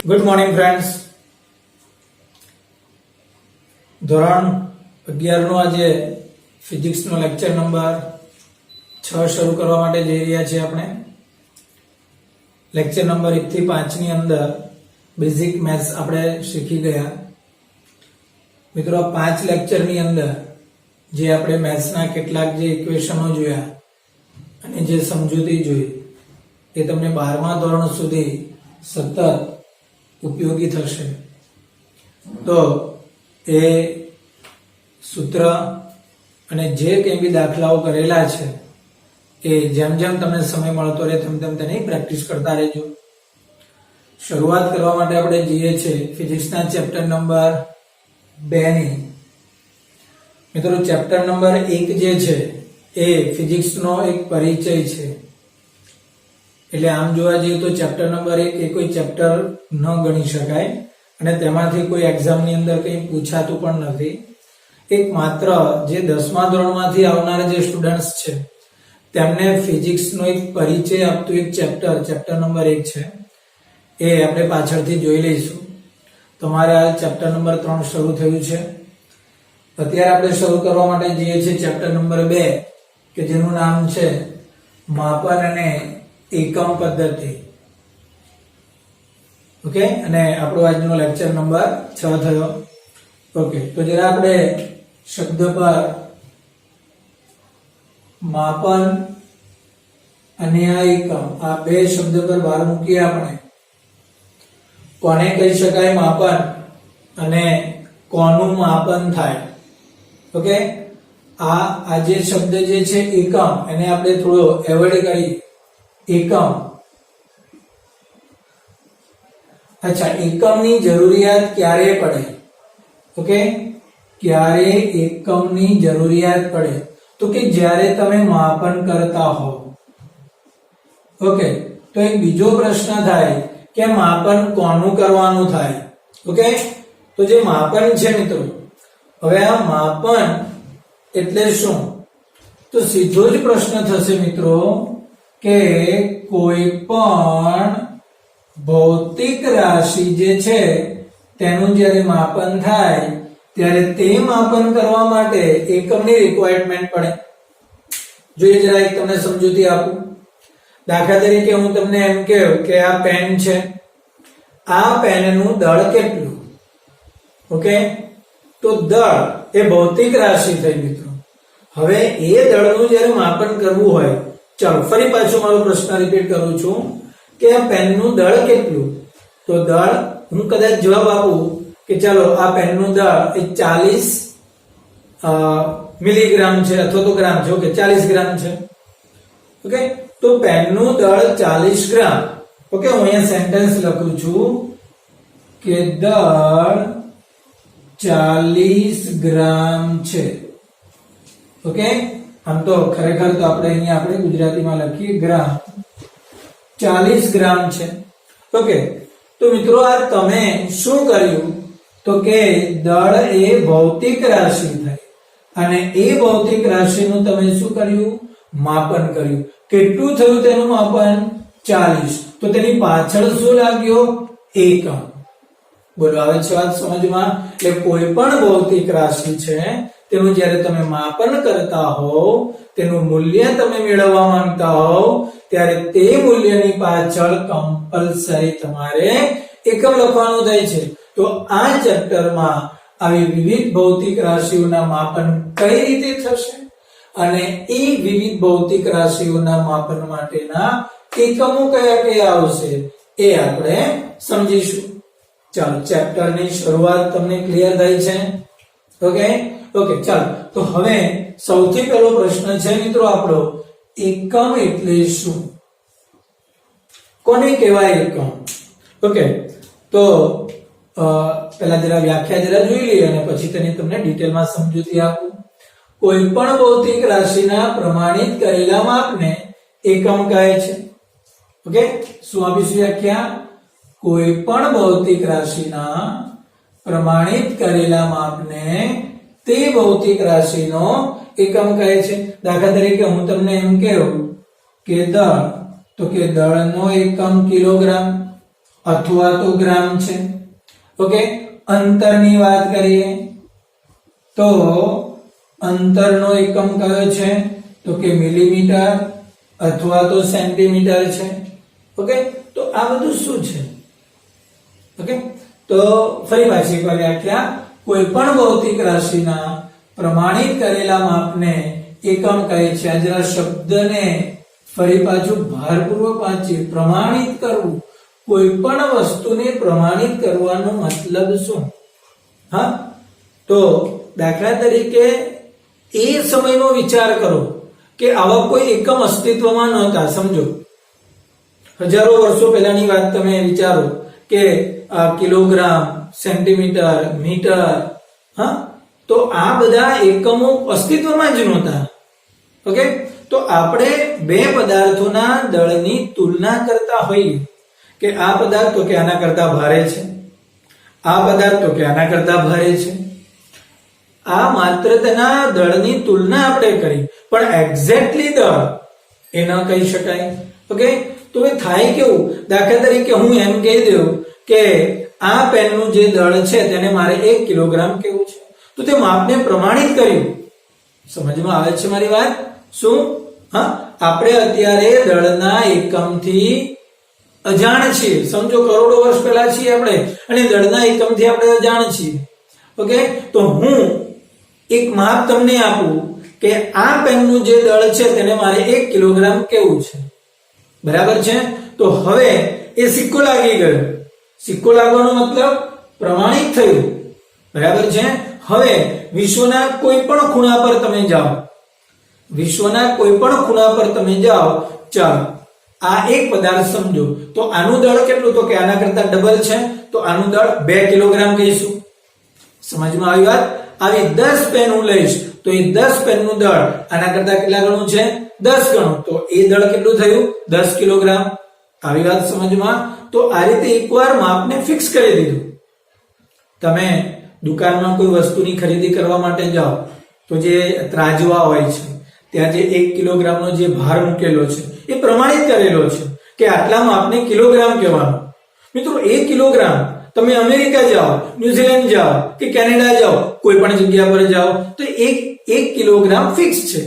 Good morning friends. ધોરણ 11 નો આજે physics નો lecture number 6 શરૂ કરવા માટે જઈ રહ્યા છીએ. આપણે લેક્ચર નંબર 1 થી 5 ની અંદર બેઝિક મેથ્સ આપણે શીખી ગયા. મિત્રો 5 લેક્ચર ની અંદર જે આપણે મેથ્સ ના કેટલાક જે ઇક્વેશનો જોયા અને જે સમજૂતી જોઈ એ તમને 12મા ધોરણ સુધી સતત ઉપયોગી થશે. તો એ સૂત્ર અને જે કંઈ બી દાખલાઓ કરેલા છે એ જેમ જેમ તમને સમય મળતો રહે તેમ તેમ તેની પ્રેક્ટિસ કરતા રહેજો. શરૂઆત કરવા માટે આપણે જઈએ છીએ ફિઝિક્સના ચેપ્ટર નંબર 2 ની. મિત્રો ચેપ્ટર નંબર 1 જે છે એ ફિઝિક્સનો એક પરિચય છે. એટલે આમ જોવા જઈએ તો ચેપ્ટર નંબર 1 એ કોઈ ચેપ્ટર ન ગણી શકાય અને તેમાંથી કોઈ એક્ઝામની અંદર કંઈ પૂછાતું પણ નથી. એક માત્ર જે 10મા ધોરણમાંથી આવનારા જે સ્ટુડન્ટ્સ છે તેમને ફિઝિક્સનો એક પરિચય આપતું એક ચેપ્ટર નંબર 1 છે. એ આપણે પાછળથી જોઈ લઈશું. તમારે આ ચેપ્ટર નંબર 3 શરૂ થયું છે. અત્યારે આપણે શરૂ કરવા માટે જઈએ છીએ ચેપ્ટર નંબર 2 કે જેનું નામ છે માપન અને એકમ પદ્ધતિ. ઓકે, અને આપણો આજનો લેક્ચર નંબર 6 થયો. ઓકે, તો જરા આપણે શબ્દ પર માપન અને એકમ આ બે શબ્દ પર ભાર મૂકીએ. આપણે કોને કહી શકાય માપન અને કોનું માપન થાય? ઓકે, આ જે શબ્દ જે છે એકમ એને આપણે થોડો એવોઇડ કરી. એકમ, અચ્છા, એકમની જરૂરિયાત ક્યારે પડે? ઓકે, ક્યારે એકમની જરૂરિયાત પડે? તો કે જ્યારે તમે માપન કરતા હો. ઓકે, તો એક બીજો પ્રશ્ન થાય કે માપન કોનું કરવાનું થાય? ઓકે, તો જે માપન છે મિત્રો, હવે આ માપન એટલે શું? તો સીધો જ પ્રશ્ન થશે મિત્રો કે કોઈ પણ ભૌતિક રાશિ જે છે તેનું જ્યારે માપન થાય ત્યારે તે માપન કરવા માટે એકમની રિક્વાયરમેન્ટ પડે. જોઈએ જરા એક તમને સમજૂતી આપું. દાખલા તરીકે હું તમને એમ કહું કે આ પેન છે, આ પેનનું દળ કેટલું? ઓકે, તો દળ એ ભૌતિક રાશિ થઈ મિત્રો. હવે એ દળનું જ્યારે માપન કરવું હોય, ચાલો ફરી પાછું મારો પ્રશ્ન રિપીટ કરું છું કે આ પેનનું દળ કેટલું? તો દળ હું કદાચ જવાબ આપું કે ચાલો આ પેનનું દળ એ 40 મિલીગ્રામ છે અથવા તો ગ્રામ છે. ઓકે, 40 ગ્રામ છે. ઓકે, તો પેનનું દળ 40 ગ્રામ. ઓકે, હું અહીંયા સેન્ટેન્સ લખું છું કે દળ 40 ગ્રામ છે. ઓકે, આમ તો ખરેખર તો આપણે ગુજરાતીમાં લખીએ ગ્રામ. 40 ગ્રામ છે. ઓકે, તો મિત્રો આ તમે શું કર્યું? તો કે દળ એ ભૌતિક રાશિ થઈ અને એ ભૌતિક રાશિનું તમે શું કર્યું? માપન કર્યું. કેટલું થયું તેનું માપન? 40. તો તેની પાછળ શું લાગ્યો? એકમ. બોલો, આવે છે વાત સમજમાં? એટલે કોઈ પણ ભૌતિક રાશિ છે તેનું જ્યારે તમે માપન કરતા હો, તેનું મૂલ્ય તમે મેળવવા માંગતા હો, ત્યારે તે મૂલ્યની પાછળ કમ્પલસરી તમારે એકમ લખવાનું થાય છે. તો આ ચેપ્ટરમાં આવી વિવિધ ભૌતિક રાશિઓના માપન કઈ રીતે થશે અને એ વિવિધ ભૌતિક રાશિઓના માપન માટેના એકમો કયા કયા આવશે એ આપણે સમજીશું. ચાલો, ચેપ્ટરની શરૂઆત તમને ક્લિયર થઈ છે? ઓકે, ચાલો. તો હવે સૌથી પહેલો પ્રશ્ન છે મિત્રો આપણો, એકમ એટલે શું? કોને કહેવાય એકમ? ઓકે, તો પહેલા જરા વ્યાખ્યા જરા જોઈ લઈએ અને પછી તેની તમને ડિટેલમાં સમજૂતી આપું. કોઈ પણ ભૌતિક રાશિના પ્રમાણિત કરેલા માપને એકમ કહે છે. ઓકે, શું આપીશું વ્યાખ્યા? કોઈ પણ ભૌતિક રાશિના પ્રમાણિત કરેલા માપને તે ભૌતિક રાશિનો એકમ કહે છે. દાખલા તરીકે હું તમને એમ કહું કે દળ, તો કે દળનો એકમ કિલોગ્રામ. અથવા તો ગ્રામ છે. ઓકે, અંતરની વાત કરીએ તો અંતરનો એકમ કયો છે? તો કે મિલીમીટર અથવા તો સેન્ટીમીટર છે. ઓકે, તો આ બધું શું છે? ઓકે, તો ફરી પાછી એક વાર વ્યાખ્યા. કોઈ પણ ભૌતિક રાશિના પ્રમાણિત કરેલા માપને એકમ કહે છે. આ જરા શબ્દને ફરી પાછું ભારપૂર્વક વાંચીએ. પ્રમાણિત કરવું, કોઈ પણ વસ્તુને પ્રમાણિત કરવાનો મતલબ શું? હા, તો દાખલા તરીકે એ સમયનો વિચાર કરો કે આવા કોઈ એકમ અસ્તિત્વમાં નહોતા. સમજો, હજારો વર્ષો પહેલાની વાત તમે વિચારો કે કિલોગ્રામ, સેન્ટીમીટર, મીટર, હા, તો આ બધા એકમો અસ્તિત્વમાં જ નહોતા. ઓકે, તો આપણે બે પદાર્થોના દળની તુલના કરતા હોઈએ કે આ પદાર્થ તો કે આના કરતા ભારે છે, આ પદાર્થ તો કે આના કરતા ભારે છે. આ માત્ર તેના દળની તુલના આપણે કરી, પણ એક્ઝેક્ટલી દળ એ ન કહી શકાય. ઓકે, તો એ થાય કેવું? દાખલા તરીકે હું એમ કહી દઉં કે આ પેનનું જે દળ છે તેને મારે 1 કિલોગ્રામ કેવું છે, તો તે માપને પ્રમાણિત કર્યું. સમજમાં આવે છે મારી વાત? શું? હા, આપણે અત્યારે દળના એકમથી અજાણ છીએ. સમજો, કરોડો વર્ષ પહેલા છીએ આપણે, અને દળના એકમથી આપણે અજાણ છીએ. ઓકે, તો હું એક માપ તમને આપું કે આ પેનનું જે દળ છે તેને મારે 1 કિલોગ્રામ કેવું છે. બરાબર છે? તો હવે એ સિક્કો લાગી ગયો. સિક્કો લાગવાનો મતલબ પ્રમાણિત થયું. બરાબર છે? હવે વિશ્વના કોઈ પણ ખૂણા પર તમે જાઓ, વિશ્વના કોઈ પણ ખૂણા પર તમે જાઓ, ચાલો આ એક પદાર્થ સમજો, તો આનું દળ કેટલું? તો કે આના કરતા ડબલ છે, તો આનું દળ 2 કિલોગ્રામ કહીશું. સમજમાં આવી વાત? આવી 10 પેન હું લઈશ તો એ 10 પેનનું દળ આના કરતા કેટલા ગણું છે? 10 ગણું. તો એ દળ કેટલું થયું? 10 કિલોગ્રામ. આવી વાત સમજમાં? તો આ રીતે એકવાર માપને ફિક્સ કરી દીધું. તમે દુકાનમાં કોઈ વસ્તુની ખરીદી કરવા માટે જાઓ તો જે ત્રાજવા હોય છે, ત્યાં જે 1 કિલોગ્રામનો જે ભાર મૂકેલો છે એ પ્રમાણિત કરેલો છે કે આટલા માપને કિલોગ્રામ કહેવાનું. મિત્રો, 1 કિલોગ્રામ તમે અમેરિકા જાઓ, ન્યુઝીલેન્ડ જાઓ કે કેનેડા જાઓ, કોઈ પણ જગ્યા પર જાઓ, તો 1 કિલોગ્રામ ફિક્સ છે,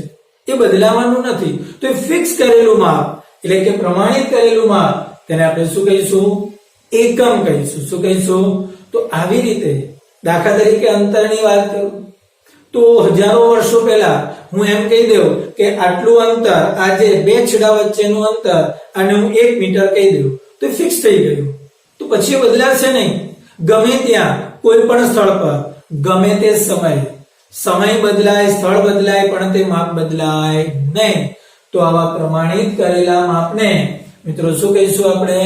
એ બદલાવાનું નથી. તો એ ફિક્સ કરેલું માપ એટલે કે પ્રમાણિત કરેલું માપ, તેને આપણે શું કહીશું? એકમ કહીશું. શું કહીશું? તો આવી રીતે દાખલા તરીકે અંતરની વાત કરું તો હજારો વર્ષો પહેલા હું એમ કહી દઉં કે આટલું અંતર, આ જે બે છેડા વચ્ચેનું અંતર, આને હું 1 મીટર કહી દઉં, તો ફિક્સ થઈ ગયું. તો પછી બદલાશે નહીં. ગમે ત્યાં કોઈ પણ સ્થળ પર ગમે તે સમય બદલાય, સ્થળ બદલાય, પણ તે માપ બદલાય નહીં. તો આવા પ્રમાણિત કરેલા માપને મિત્રો શું કહીશું આપણે?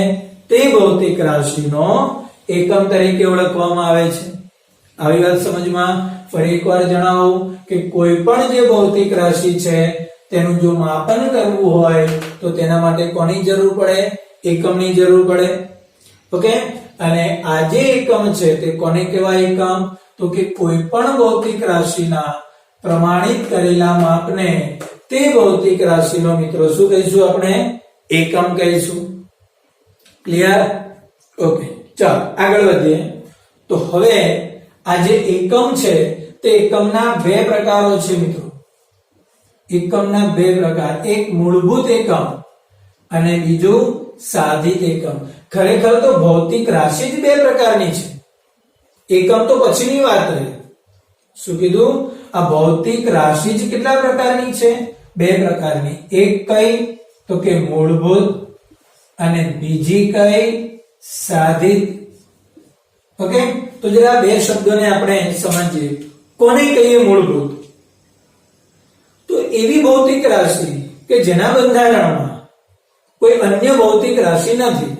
તે ભૌતિક રાશિનો એકમ તરીકે ઓળખવામાં આવે છે. આવી વાત સમજમાં? ફરી એકવાર જણાવું કે કોઈ પણ જે ભૌતિક રાશિ છે તેનું જો માપન કરવું હોય તો તેના માટે કોની જરૂર પડે? એકમની જરૂર પડે. ઓકે, અને આ જે એકમ છે તે કોને કહેવાય એકમ? તો કે કોઈ પણ ભૌતિક રાશિના પ્રમાણિત કરેલા માપને તે ભૌતિક રાશિનો મિત્રો શું કહીશું આપણે? એકમ કહીશું. ક્લિયર? ઓકે, ચાલો આગળ વધીએ. તો હવે આ જે એકમ છે તે એકમના બે પ્રકારો છે મિત્રો. એકમના બે પ્રકાર, એક મૂળભૂત એકમ અને બીજું સાધિત એકમ. ખરેખર તો ભૌતિક રાશિ જ બે પ્રકારની છે. એકમ તો પછીની વાત રહી. શું કીધું? આ ભૌતિક રાશિ જ કેટલા પ્રકારની છે? બે પ્રકારની. એક કઈ? તો કે મૂળભૂત, અને બીજી કઈ? સાધિત. ઓકે, તો જરા બે શબ્દોને આપણે સમજીએ. કોને કહીએ મૂળભૂત? તો એવી ભૌતિક રાશિ કે જેના બંધારણમાં કોઈ અન્ય ભૌતિક રાશિ નથી.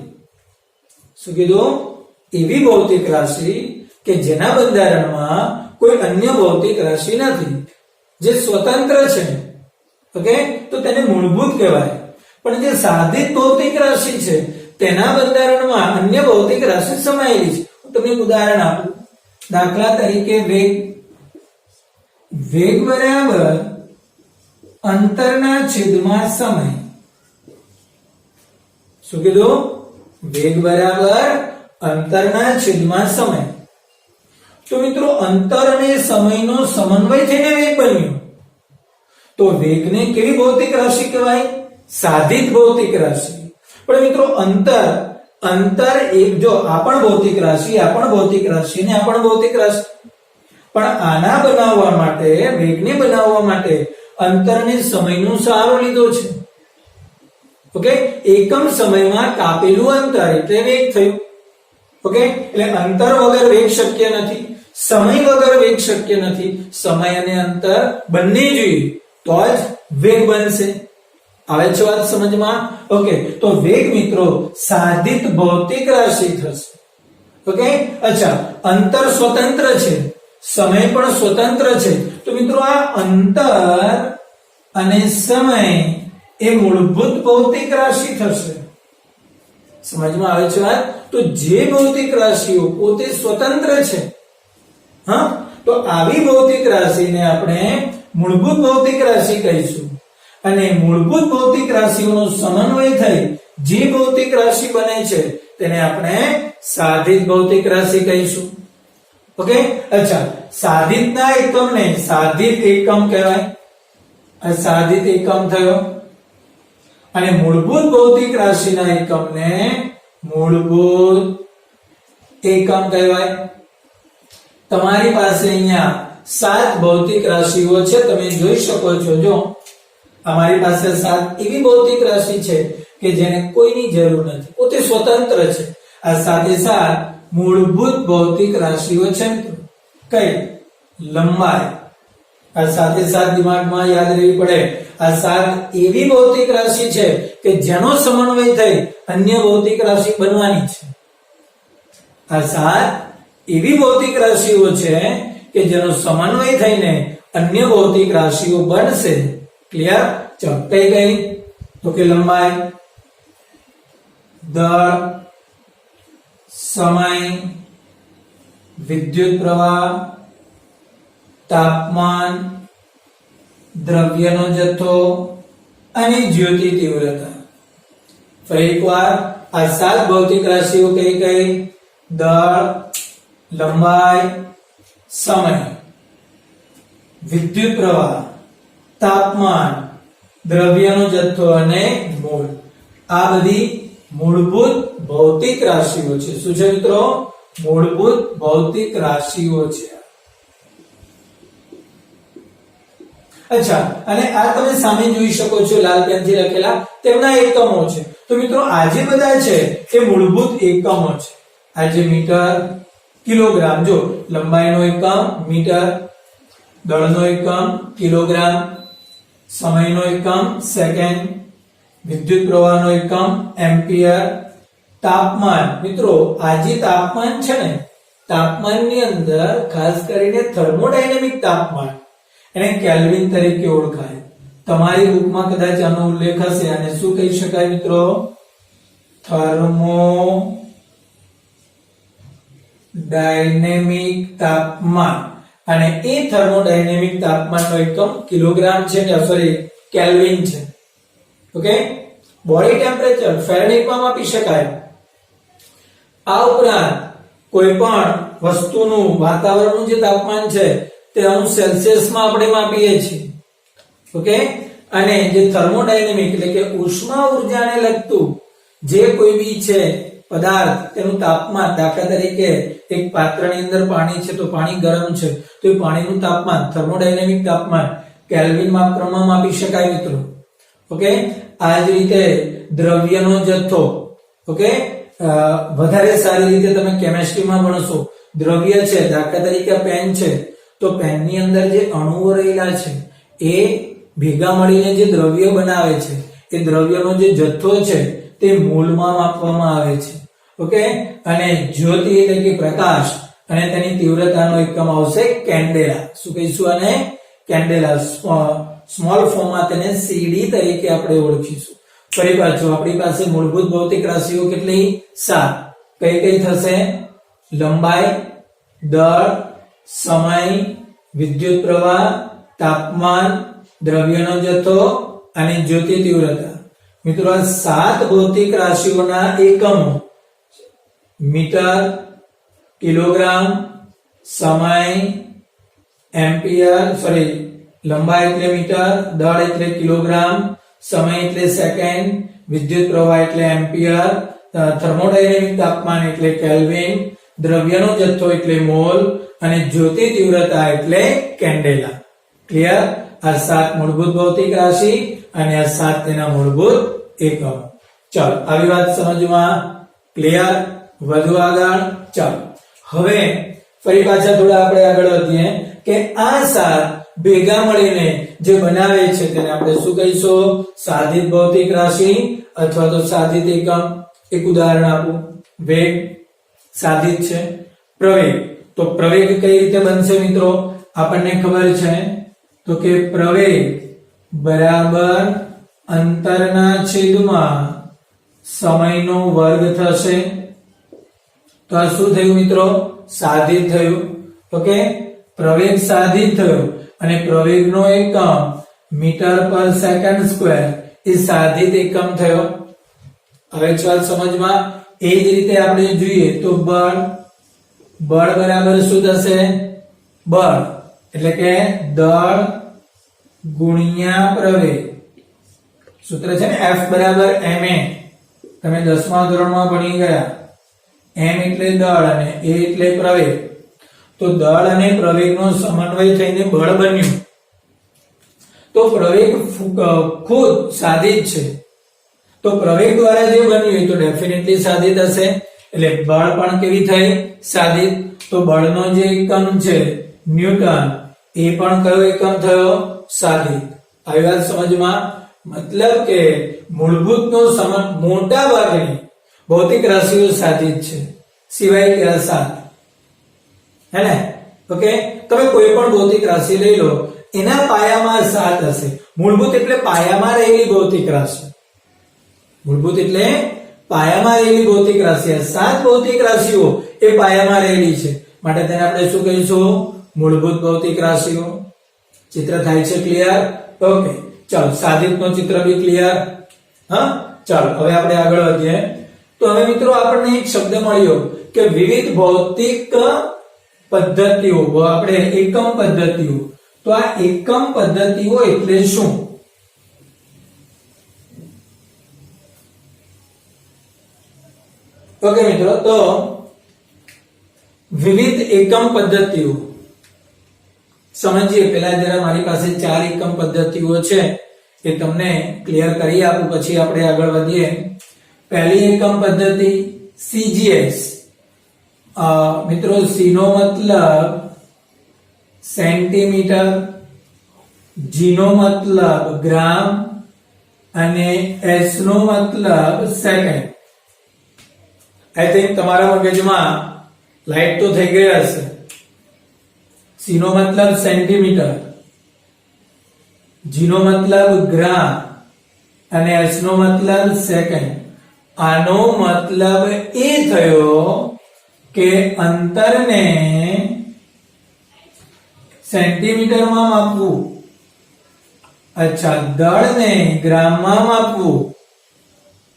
શું કીધું? એવી ભૌતિક રાશિ કે જેના બંધારણમાં કોઈ અન્ય ભૌતિક રાશિ નથી, જે સ્વતંત્ર છે. ઓકે, તો તેને મૂળભૂત કહેવાય. પણ જે સાધિત ભૌતિક રાશિ છે તેના બંધારણમાં અન્ય ભૌતિક રાશિ સમાયેલી છે. હું તમને ઉદાહરણ આપું. દાખલા તરીકે વેગ બરાબર અંતરના છેદમાં સમય. શું કીધું? વેગ બરાબર અંતરના છેદમાં સમય. તો મિત્રો અંતર અને સમયનો સમન્વય થઈને વેગ બન્યો. તો વેગને કેવી ભૌતિક રાશિ કહેવાય? સાધિત ભૌતિક રાશિ. પણ મિત્રો અંતર એક જો આ પણ ભૌતિક રાશિ, આ પણ ભૌતિક રાશિ અને આ પણ ભૌતિક રાશિ. પણ આના બનાવવા માટે, વેગને બનાવવા માટે અંતરને સમયનો સહારો લીધો છે. ઓકે, એકમ સમયમાં કાપેલું અંતર એટલે વેગ થયું. ઓકે, એટલે અંતર વગર વેગ શક્ય નથી, સમય વગર વેગ શક્ય નથી. સમય અને અંતર બંને જોઈએ તો જ વેગ બનશે. આવે છે વાત સમજમાં? ઓકે, તો વેગ મિત્રો સાધિત ભૌતિક રાશિ થશે. ઓકે, અચ્છા, અંતર સ્વતંત્ર છે, સમય પણ સ્વતંત્ર છે. તો મિત્રો આ અંતર અને સમય એ મૂળભૂત ભૌતિક રાશિ થશે. સમજમાં આવે છે વાત? તો જે ભૌતિક રાશિઓ પોતે સ્વતંત્ર છે, હા, તો આવી ભૌતિક રાશિને આપણે મૂળભૂત ભૌતિક રાશિ કહીશું. અને મૂળભૂત ભૌતિક રાશિઓનો સમન્વય થઈ જે ભૌતિક રાશિ બને છે તેને આપણે સાધિત ભૌતિક રાશિ કહીશું. ઓકે, અચ્છા, સાધિતના એકમને સાધિત એકમ કહેવાય. આ સાધિત એકમ થયો. અને મૂળભૂત ભૌતિક રાશિના એકમને મૂળભૂત એકમ કહેવાય. તમારી પાસે અહીંયા 7 ભૌતિક રાશિઓ છે, તમે જોઈ શકો છો. જો અમારી પાસે 7 એવી ભૌતિક રાશિ છે કે જેને કોઈની જરૂર નથી, પોતે સ્વતંત્ર છે. આ સાથે 7 મૂળભૂત ભૌતિક રાશિઓ છે. કઈ? લંબાઈ. આ સાથે 7 દિમાગમાં યાદ રહેવી પડે. આ 7 એવી ભૌતિક રાશિ છે કે જેનો સમન્વય થઈ અન્ય ભૌતિક રાશિ બનવાની છે. આ 7 એવી ભૌતિક રાશિઓ છે કે જેનો સમન્વય થઈને અન્ય ભૌતિક રાશિઓ બનશે. ક્લિયર? ચલો, કઈ કઈ? તો કે લંબાઈ, દળ, સમય, વિદ્યુત પ્રવાહ, તાપમાન, દ્રવ્યનો જથ્થો અને જ્યોતિ તીવ્રતા. ફરી એકવાર, આ 7 ભૌતિક રાશિઓ કઈ કઈ? દળ, લંબાઈ, સમય, વિદ્યુત પ્રવાહ, તાપમાન, દ્રવ્યનો જથ્થો અને મોલ. આ બધી મૂળભૂત ભૌતિક રાશિઓ છે. શું છે મિત્રો? મૂળભૂત ભૌતિક રાશિઓ છે. અચ્છા, અને આ તમે સામે જોઈ શકો છો લાલ પેનથી લખેલા, તેમના એકમો છે. તો મિત્રો આ જે બધા છે એ મૂળભૂત એકમો છે. આ જે મીટર, કિલોગ્રામ, જો લંબાઈનો એકમ મીટર, દળનો એકમ કિલોગ્રામ, સમયનો એકમ સેકન્ડ, વિદ્યુત પ્રવાહનો એકમ એમ્પિયર, તાપમાન. મિત્રો આ જે તાપમાન છે ને, તાપમાનની અંદર ખાસ કરીને થર્મોડાયનેમિક તાપમાન, એને કેલ્વિન તરીકે ઓળખાય. તમારી બુકમાં કદાચ આનો ઉલ્લેખ હશે. અને શું કહી શકાય મિત્રો? થર્મોડાયનેમિક તાપમાન. અને એ થર્મોડાયનેમિક તાપમાનનો એકમ કિલોગ્રામ છે, સોરી કેલ્વિન છે. ઓકે, બોડી ટેમ્પરેચર ફેરનહીટમાં માપી શકાય. આ ઉપરાંત કોઈ પણ વસ્તુનું વાતાવરણનું જે તાપમાન છે તે સેલ્સિયસમાં આપણે માપીએ છીએ. ઓકે, અને જે થર્મોડાયનેમિક એટલે કે ઉષ્મા ઉર્જાને લગતું જે કોઈ બી છે પદાર્થ, તેનું તાપમાન, દાખલા તરીકે એક પાત્રની અંદર પાણી છે તો પાણી ગરમ છે તો એ પાણીનું તાપમાન, થર્મોડાયનેમિક તાપમાન કેલ્વિન માપક્રમમાં માપી શકાય મિત્રો. ઓકે, આ જ રીતે દ્રવ્યનો જથ્થો. ઓકે, વધારે સારી રીતે તમે કેમિસ્ટ્રીમાં ભણશો. દ્રવ્ય છે, દાખલા તરીકે પેન છે તો પેનની અંદર જે અણુઓ રહેલા છે એ ભેગા મળીને જે દ્રવ્ય બનાવે છે, એ દ્રવ્યનો જે જથ્થો છે તે મોલમાં માપવામાં આવે છે. ઓકે, અને જ્યોતિ એટલે કે પ્રકાશ, અને તેની તીવ્રતાનો એકમ આવશે કેન્ડેલા. શું કહીશું આને? કેન્ડેલા. સ્મોલ ફોર્મમાં તેને સીડી તરીકે આપણે ઓળખીશું. ફરી પાછું આપણી પાસે મૂળભૂત ભૌતિક રાશિઓ કેટલી? 7. કઈ કઈ થશે? લંબાઈ, દળ, સમય, વિદ્યુત પ્રવાહ, તાપમાન, દ્રવ્યનો જથ્થો અને જ્યોતિ તીવ્રતા. મિત્રો આ 7 ભૌતિક રાશિઓના એકમો મીટર, કિલોગ્રામ, સમય એમ્પિયર, સોરી લંબાઈ એટલે મીટર, દળ એટલે કિલોગ્રામ, સમય એટલે સેકન્ડ, વિદ્યુત પ્રવાહ એટલે એમ્પિયર, થર્મોડાયનેમિક તાપમાન એટલે કેલ્વિન, દ્રવ્યનો જથ્થો એટલે મોલ અને જ્યોતિ તીવ્રતા એટલે કેન્ડેલા. ક્લિયર? આ 7 મૂળભૂત ભૌતિક રાશિ અને આ 7 તેના મૂળભૂત એકમ. ચાલો આવી વાત સમજમાં ક્લિયર? વધુ આગળ ચાલો હવે ફરી પાછા થોડા આપણે આગળ વધીએ કે આ 7 ભેગા મળીને જે બનાવે છે તેને આપણે શું કહીશું? સાધિત ભૌતિક રાશિ અથવા તો સાધિત એકમ. એક ઉદાહરણ આપું. વેગ સાધિત છે. પ્રવેગ, તો પ્રવેગ કઈ રીતે બનશે મિત્રો? આપણને ખબર છે તો કે પ્રવેગ બરાબર અંતરના છેદમાં સમયનો વર્ગ થશે. તો આ શું થયું મિત્રો? સાધિત થયું. ઓકે, પ્રવેગ સાધિત થયો અને પ્રવેગનો એકમ મીટર પર સેકન્ડ સ્ક્વેર એ સાધિત એકમ થયો. હવે ચાલ સમજમાં. એ જ રીતે આપણે જોઈએ તો બળ બરાબર શું થશે? બળ એટલે કે દળ ગુણ્યા પ્રવેગ. સૂત્ર છે ને F બરાબર ma. તમે 10મા ધોરણમાં ભણી ગયા. m એટલે દળ અને a એટલે પ્રવેગ. તો દળ અને પ્રવેગનો સમન્વય થઈને બળ બન્યું. તો પ્રવેગ ખુદ સાધિત છે. તો પ્રવેગ દ્વારા જે બન્યું તો ડેફિનેટલી સાધિત હશે. એટલે બળ પણ કેવી થઈ? સાધિત. તો બળનો જે એકમ છે ન્યૂટન એ પણ કયો એકમ થયો? સાધિત. આવી વાત સમજમાં? મતલબ કે મૂળભૂતનો મોટા ભાગની ભૌતિક રાશિઓ સાધિત છે સિવાય કે અસાધ. હે ને? ઓકે, તમે કોઈ પણ ભૌતિક રાશિ લઈ લો એના પાયામાં 7 હશે. મૂળભૂત એટલે પાયામાં રહેલી ભૌતિક રાશિ. મૂળભૂત એટલે પાયામાં રહેલી ભૌતિક રાશિ. 7 ભૌતિક રાશિઓ એ પાયામાં રહેલી છે માટે તેને આપણે શું કહીશું? મૂળભૂત ભૌતિક રાશિઓ. ચિત્ર થાય છે ક્લિયર? ઓકે, ચાલો સાધિતનો ચિત્ર બી ક્લિયર. હા, ચાલો હવે આપણે આગળ વધીએ. તો હવે મિત્રો આપણને એક શબ્દ મળ્યો કે વિવિધ ભૌતિક પદ્ધતિઓ. આપણે એકમ પદ્ધતિઓ. તો આ એકમ પદ્ધતિઓ એટલે શું? ઓકે મિત્રો, તો વિવિધ એકમ પદ્ધતિઓ સમજીએ. પહેલા જરા મારી પાસે 4 એકમ પદ્ધતિઓ છે એ તમને ક્લિયર કરી આપું, પછી આપણે આગળ વધીએ. પહેલી એકમ પદ્ધતિ CGS. મિત્રો C નો મતલબ સેન્ટીમીટર, G નો મતલબ ગ્રામ અને S નો મતલબ સેકન્ડ. આઈ થિંક તમારા મગજમાં લાઈટ તો થઈ ગઈ હશે. C નો મતલબ સેન્ટીમીટર, G નો મતલબ ગ્રામ અને S નો મતલબ સેકન્ડ. આનો મતલબ એ થયો કે અંતરને સેન્ટીમીટરમાં માપવું, અચ્છા દળને ગ્રામમાં માપવું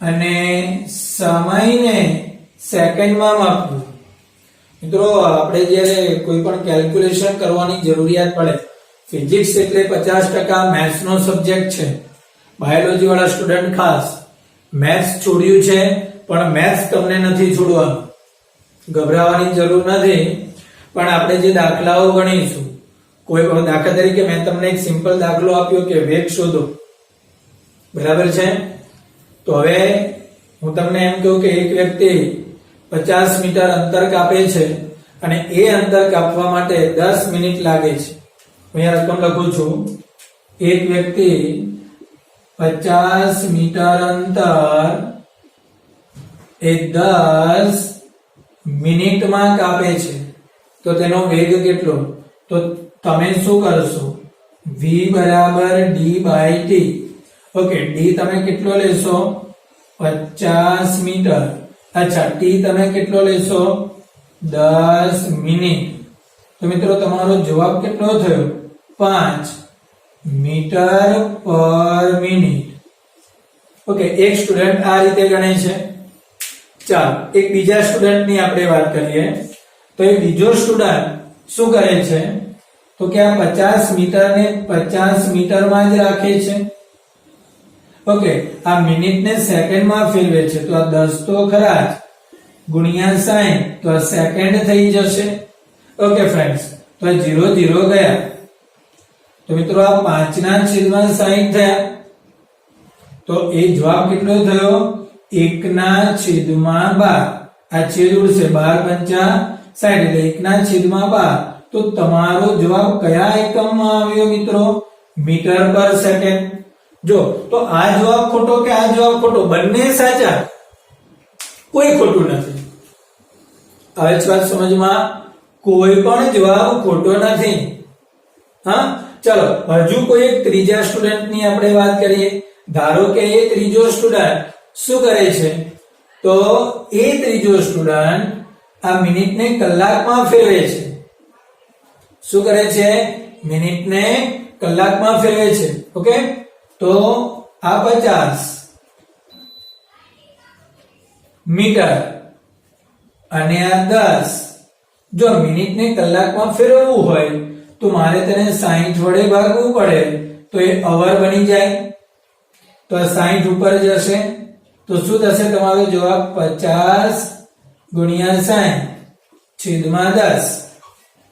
અને સમયને સેકન્ડમાં માપવું. મિત્રો આપણે જ્યારે કોઈ પણ કેલ્ક્યુલેશન કરવાની જરૂરિયાત પડે, ફિઝિક્સ એટલે 50% મેથ્સ નો સબ્જેક્ટ છે. બાયોલોજી વાળા સ્ટુડન્ટ ખાસ મેથ્સ છોડ્યું છે પણ મેથ્સ તમને નથી છોડવાનું, ગભરાવાની જરૂર નથી. પણ આપણે જે દાખલાઓ ગણીશું, કોઈ દાખલા તરીકે મેં તમને એક સિમ્પલ દાખલો આપ્યો કે વેગ શોધો, બરાબર છે? તો હવે હું તમને એમ કહું કે એક વ્યક્તિ 50 મીટર અંતર કાપે છે અને એ અંતર કાપવા માટે 10 મિનિટ લાગે છે. અહીંયા રકમ લખું છું. એક વ્યક્તિ 50 મીટર અંતર એ 10 મિનિટમાં કાપે છે. તો તેનો વેગ કેટલો? તો તમે શું કરશો? v બરાબર d by t. Okay, d તમે કેટલો લેશો? 50 મીટર. અચ્છા, t તમે કેટલો લેશો? 10 મિનિટ. તો મિત્રો તમારો જવાબ કેટલો થયો? 5 મીટર પર મિનિટ. ઓકે, એક સ્ટુડન્ટ આ રીતે ગણે છે. ચાલો એક બીજા સ્ટુડન્ટની આપણે વાત કરીએ તો એ બીજો સ્ટુડન્ટ શું કરે છે તો કે આ 50 મીટરને 50 મીટરમાં જ રાખે છે. ઓકે, આ મિનિટને સેકન્ડમાં ફેરવે છે તો આ 10 તો ખરા જ ગુણ્યા 60 તો આ સેકન્ડ થઈ જશે. ઓકે ફ્રેન્ડ્સ, તો 0 0 ગયા તો મિત્રો આ 5/60 થયા તો એ જવાબ કેટલો થયો 1/12. આ છેદ ઉડશે 12 5 60 એટલે 1/12. તો તમારો જવાબ કયા એકમમાં આવ્યો મિત્રો? મીટર પર સેકન્ડ. જો તો આ જવાબ ખોટો કે આ જવાબ ખોટો? બંને સાચા, કોઈ ખોટું નથી. આવે છે વાત સમજમાં? કોઈ પણ જવાબ ખોટો નથી. હા, ચલો હજુ કોઈ એક ત્રીજા સ્ટુડન્ટની આપણે વાત કરીએ. ધારો કે એ ત્રીજો સ્ટુડન્ટ શું કરે છે તો એ ત્રીજો સ્ટુડન્ટ આ મિનિટને કલાકમાં ફેરવે છે. શું કરે છે? મિનિટને કલાકમાં ફેરવે છે. ઓકે, તો આ 50 મીટર અને આ 10. જો મિનિટને કલાકમાં ફેરવવું હોય તો મારે તેને 60 વડે ભાગવું પડે તો એ અવર બની જાય. તો આ 60 ઉપર જશે તો શું થશે? તમારો જવાબ 50 ગુણ્યા 60 છેદમાં 10.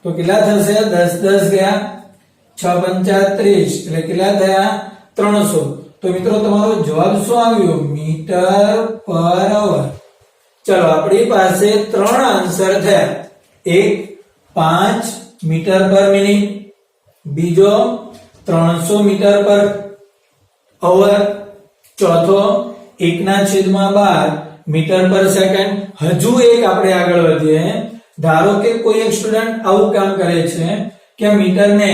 તો કેટલા થશે? 10 10 ગયા 6 5 30 એટલે કેટલા થયા? 300. તો મિત્રો તમારો જવાબ શું આવ્યો? મીટર પર અવર. ચલો આપણી પાસે 3 આન્સર થયા. એક 5 મીટર પર મિનિટ, બીજો 300 મીટર પર અવર, ચોથો 1/12 મીટર પર સેકન્ડ. હજુ એક આપણે આગળ વધીએ. ધારો કે કોઈ એક સ્ટુડન્ટ આવું કામ કરે છે કે મીટરને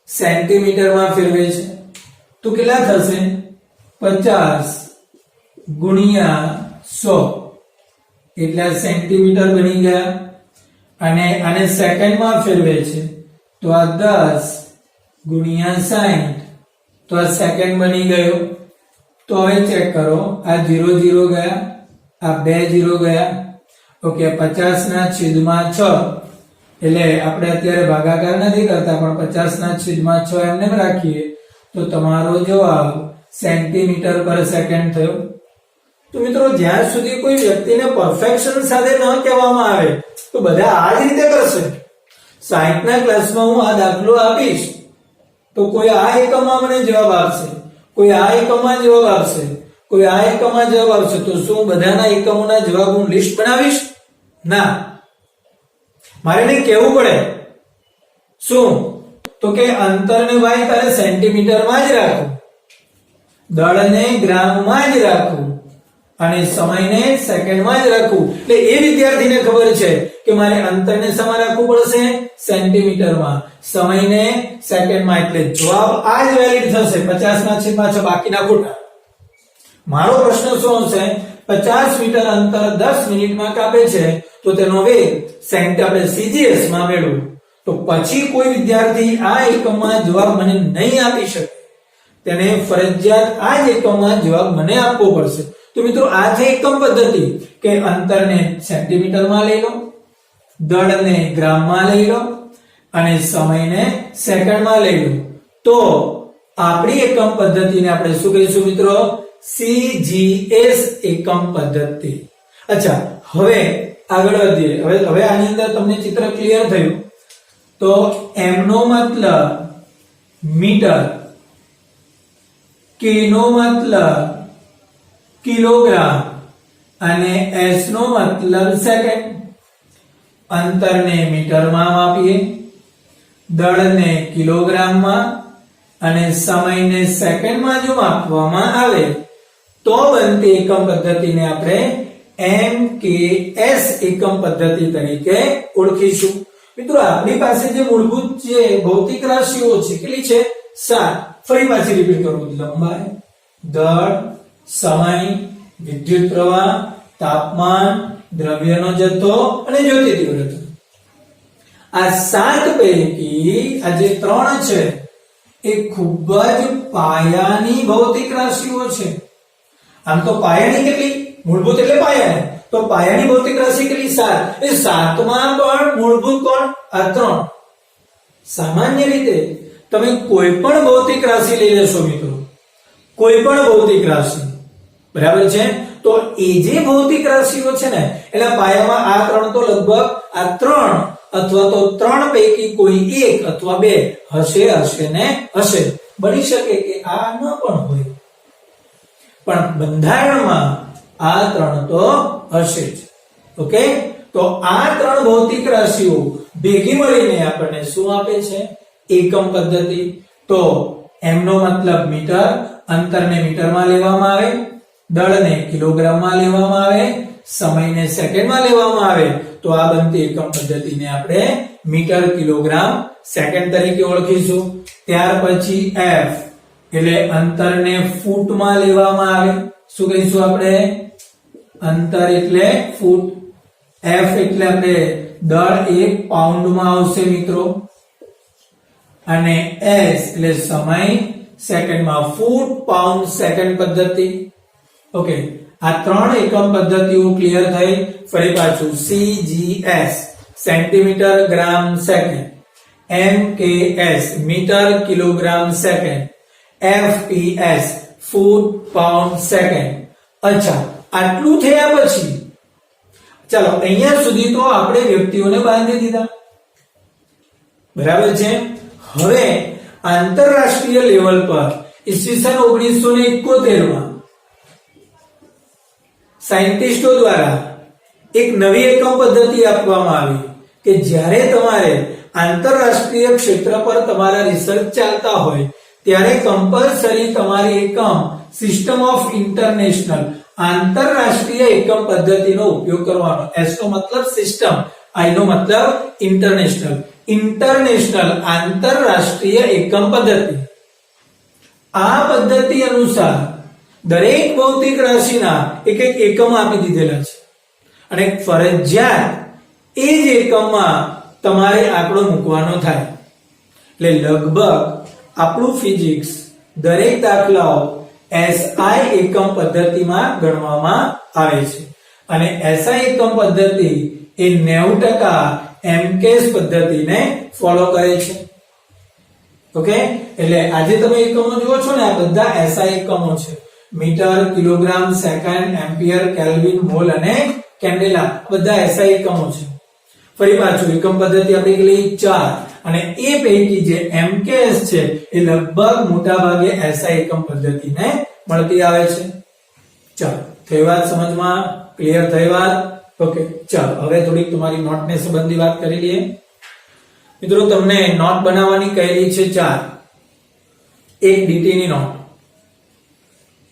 સેન્ટીમીટરમાં ફેરવે છે તો કેટલા થશે? 50 ગુણ્યા 100 એટલે સેન્ટીમીટર બની ગયા. અને આને સેકન્ડમાં ફેરવે છે તો આ 10 ગુણ્યા 60 તો આ સેકન્ડ બની ગયો. તો હવે ચેક કરો, આ 0 0 ગયા, આ 2 0 ગયા. ઓકે, 50/6 એટલે આપણે અત્યારે ભાગાકાર નથી કરતા પણ 50/6 એમને રાખીએ તો તમારો જવાબ સેન્ટીમીટર પર સેકન્ડ થયો. તો મિત્રો જ્યાં સુધી કોઈ વ્યક્તિને પરફેક્શન સાથે ન કહેવામાં આવે તો બધા આ જ રીતે કરશે. 60 ના ક્લાસમાં હું આ દાખલો આપીશ તો કોઈ આ એકમમાં મને જવાબ આપશે, કોઈ આ એકમમાં જવાબ આપશે, કોઈ આ એકમમાં જવાબ આપશે. તો શું બધાના એકમોના જવાબ હું લિસ્ટ બનાવીશ? ના, મારે નહીં કહેવું પડે. શું? તો કે અંતરને ભાઈ તારે સેન્ટીમીટરમાં જ રાખવું, દળને ગ્રામમાં જ રાખવું અને સમયને સેકન્ડમાં જ રાખવું. એટલે એ વિદ્યાર્થીને ખબર છે કે મારે અંતરને શેમાં રાખવું પડશે? સેન્ટીમીટરમાં, સમયને સેકન્ડમાં. એટલે જવાબ આ જ વેલિડ થશે. 50/6 બાકીના ખોટા. મારો પ્રશ્ન શું હશે? 50 મીટર અંતર 10 મિનિટમાં કાપે છે તો તેનો વેગ આપણે CGS માં મેળવો. તો પછી કોઈ વિદ્યાર્થી આ એકમમાં જવાબ મને નહીં આપી શકે, તેને ફરજિયાત આ જ એકમમાં જવાબ મને આપવો પડશે. તો મિત્રો આ છે એકમ પદ્ધતિ કે અંતરને સેન્ટીમીટરમાં લઈ લો, દળને ગ્રામમાં લઈ લો અને સમયને સેકન્ડમાં લઈ લો. તો આપણી એકમ પદ્ધતિને આપણે શું કહીશું મિત્રો? CGS એકમ પદ્ધતિ. અચ્છા, હવે આગળ વધીએ. હવે આની અંદર તમને ચિત્ર ક્લિયર થયું. તો m નો મતલબ મીટર, k નો મતલબ કિલોગ્રામ અને s નો મતલબ સેકન્ડ. અંતરને મીટરમાં માપીએ, દળને કિલોગ્રામમાં અને સમયને સેકન્ડમાં જો માપવામાં આવે તો બનતી એકમ પદ્ધતિને આપણે MKS એકમ પદ્ધતિ તરીકે ઓળખીશું. મિત્રો આપણી પાસે જે મૂળભૂત જે ભૌતિક રાશિઓ છે કેટલી છે? 7. ફરી પાછી રિપીટ કરું. લંબાઈ, દળ, સમય, વિદ્યુત પ્રવાહ, તાપમાન, દ્રવ્યનો જથ્થો અને જ્યોતિ તીવ્રતા. આ 7 પૈકી આ જે 3 છે એ ખૂબ જ પાયાની ભૌતિક રાશિઓ છે. આમ તો પાયાની કેટલી? મૂળભૂત એટલે પાયાની. તો પાયાની ભૌતિક રાશિ કેટલી 7 એ 7માં પણ મૂળભૂત કોણ આ 3 સામાન્ય રીતે તમે કોઈ પણ ભૌતિક રાશિ લઈ લેશો મિત્રો કોઈ પણ ભૌતિક રાશિ બરાબર છે તો એ જે ભૌતિક રાશિઓ છે ને એના પાયામાં આ 3 તો લગભગ આ 3 અથવા તો 3 પૈકી કોઈ એક અથવા બે હશે ને હશે બની શકે કે આ ન પણ હોય પણ બંધારણમાં આ 3 તો હશે જ ઓકે તો આ 3 ભૌતિક રાશિઓ ભેગી મળીને આપણને શું આપે છે એકમ પદ્ધતિ તો m નો મતલબ મીટર અંતરને મીટરમાં લેવામાં આવે દળને કિલોગ્રામમાં લેવામાં આવે સમયને સેકન્ડમાં લેવામાં આવે તો આ બનતી એકમ પદ્ધતિને આપણે મીટર કિલોગ્રામ સેકન્ડ તરીકે ઓળખીશું ત્યાર પછી f એટલે અંતરને ફૂટમાં લેવામાં આવે શું કહીશું આપણે અંતર એટલે ફૂટ f એટલે આપણે દળ 1 પાઉન્ડમાં આવશે મિત્રો અને s એટલે સમય સેકન્ડમાં ફૂટ પાઉન્ડ સેકન્ડ પદ્ધતિ ઓકે આ 3 એકમ પદ્ધતિઓ ક્લિયર થઈ ફરી પાછું cgs centimetre gram second mks metre kilogram second fps foot pound second અચ્છા આટલું થયા પછી ચાલો અહીંયા સુધી તો આપણે વ્યક્તિઓને બાંધી દીધા બરાબર છે હવે આંતરરાષ્ટ્રીય લેવલ પર ઈસવીસન 1971 માં સાયન્ટિસ્ટો દ્વારા એક નવી એકમ પદ્ધતિ આપવામાં આવી કે જ્યારે તમારે આંતરરાષ્ટ્રીય ક્ષેત્ર પર તમારા રિસર્ચ ચાલતા હોય ત્યારે કમ્પલસરી તમારી એકમ સિસ્ટમ ઓફ ઇન્ટરનેશનલ આંતરરાષ્ટ્રીય એકમ પદ્ધતિનો ઉપયોગ કરવાનો એસ નો મતલબ સિસ્ટમ આઈ નો મતલબ ઇન્ટરનેશનલ આંતરરાષ્ટ્રીય એકમ પદ્ધતિ આ પદ્ધતિ અનુસાર દરેક ભૌતિક રાશિના એક એકમ આપી દીધેલા છે અને ફરજિયાત એ જ એકમમાં તમારે આંકડો મૂકવાનો થાય એટલે લગભગ આપણું ફિઝિક્સ દરેક દાખલાઓ SI એકમ પદ્ધતિમાં ગણવામાં આવે છે અને SI એકમ પદ્ધતિ એ 90% MKS પદ્ધતિને ફોલો કરે છે ઓકે એટલે આજે તમે એકમો જુઓ છો ને આ બધા SI એકમો છે metre kilogram second ampere kelvin mole અને કેન્ડેલા બધા SI એકમો છે ફરી પાછું એકમ પદ્ધતિ આપણે લઈ 4 અને એ પૈકી જે MKS છે એ લગભગ મોટા ભાગે SI એકમ પદ્ધતિને મળતી આવે છે ચાલો થઈ વાત સમજમાં ક્લિયર થઈ વાત ઓકે ચાલો હવે થોડીક તમારી નોટને સંબંધી વાત કરી લઈએ મિત્રો તમને નોટ બનાવવાની કહેલી છે 4 એક ડીટી ની નોટ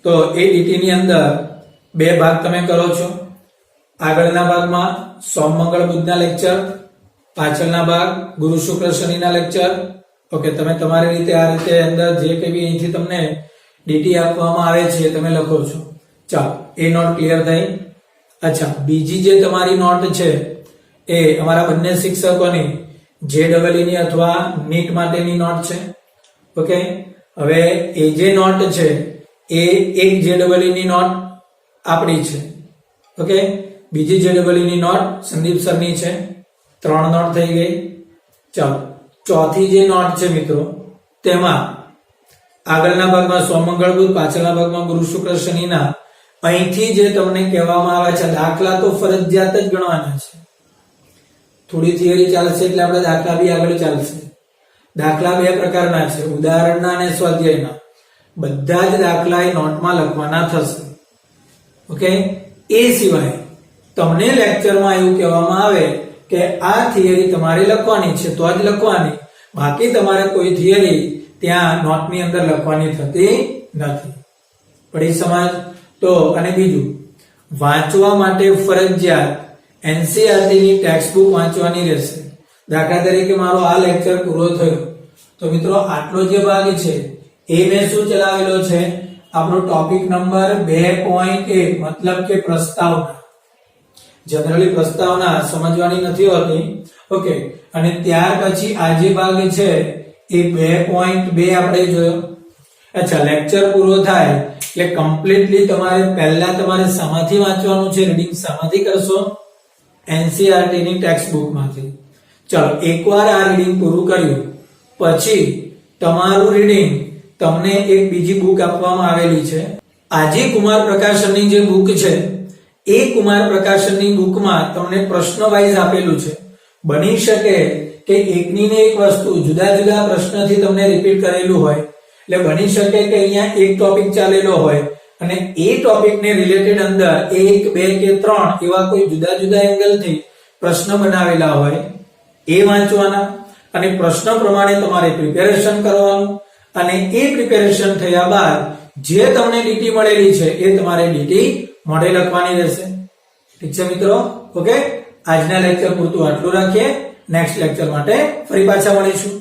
તો એ ડીટી ની અંદર બે ભાગ તમે કરો છો આગળના ભાગમાં સોમ મંગળ બુધના લેક્ચર પાછળના ભાગ ગુરુ શુક્ર શનિના લેક્ચર ઓકે તમે તમારી રીતે આ રીતે અંદર જે કઈ અહીંથી તમને ડીટી આપવામાં આવે છે તમે લખો છો ચાલો એ નોટ ક્લિયર થઈ અચ્છા બીજી જે તમારી નોટ છે એ અમારા બંને શિક્ષકોની JEE ની અથવા નીટ માટેની નોટ છે ઓકે હવે એ જે નોટ છે એ એક JEE ની નોટ આપણી છે ઓકે બીજી JEE ની નોટ સંદીપ સરની છે 3 નોટ થઈ ગઈ ચાલો ચોથી જે નોટ છે મિત્રો તેમાં આગળના ભાગમાં સોમ મંગળ બુધ પાછળના ભાગમાં ગુરુ શુક્ર શનિના અહીંથી જે તમને કહેવામાં આવે છે દાખલા તો ફરજિયાત જ ગણવાના છે થોડી થિયરી ચાલશે એટલે આપણે દાખલા બી આગળ ચાલશે દાખલા બે પ્રકારના છે ઉદાહરણના અને સ્વાધ્યાયના બધા જ દાખલા એ નોટમાં લખવાના થશે ઓકે એ સિવાય તમને લેક્ચરમાં એવું કહેવામાં આવે કે આ થિયરી તમારે લખવાની છે તો જ લખવાની બાકી તમારે કોઈ થિયરી ત્યાં નોટની અંદર લખવાની થતી નથી પડી સમજ તો અને બીજું વાંચવા માટે ફરજિયાત NCERT ની ટેક્સ્ટ બુક વાંચવાની રહેશે દાખલા તરીકે મારો આ લેક્ચર પૂરો થયો તો મિત્રો આટલો જે ભાગ છે એ મેં શું ચલાવેલો છે આપણો ટોપિક નંબર 2.1 મતલબ કે પ્રસ્તાવના જનરલી પ્રસ્તાવના સમજવાની નથી હોતી ઓકે અને ત્યાર પછી આ જે ભાગ છે એ 2.2 આપણે જોયો અચ્છા લેક્ચર પૂરો થાય એટલે કમ્પ્લીટલી પહેલા તમારે શામાંથી વાંચવાનું છે? રીડિંગ શામાંથી કરશો? એનસીઈઆરટી ની ટેક્સ્ટ બુકમાંથી. ચલો, એકવાર આ રીડિંગ પૂરું કર્યું પછી તમારું રીડિંગ તમને એક બીજી બુક આપવામાં આવેલી છે. આજી કુમાર પ્રકાશનની જે બુક છે એ કુમાર પ્રકાશનની બુકમાં તમને પ્રશ્ન વાઇઝ આપેલું છે. બની શકે કે એકની ને એક વસ્તુ જુદા જુદા પ્રશ્નથી તમને રિપીટ કરેલું હોય. એટલે બની શકે કે અહીંયા એક ટોપિક ચાલેલો હોય અને એ ટોપિકને રિલેટેડ અંદર 1, 2 કે 3 એવા કોઈ જુદા જુદા એંગલથી પ્રશ્ન બનાવેલા હોય. એ વાંચવાના અને પ્રશ્ન પ્રમાણે તમારે પ્રિપેરેશન કરવાનું અને એ પ્રિપેરેશન થયા બાદ જે તમને ડીટી મળેલી છે એ તમારે ડીટી મોઢે લખવાની રહેશે. ઠીક છે મિત્રો? ઓકે, આજના લેક્ચર પૂરતું આટલું રાખીએ. નેક્સ્ટ લેક્ચર માટે ફરી પાછા મળીશું.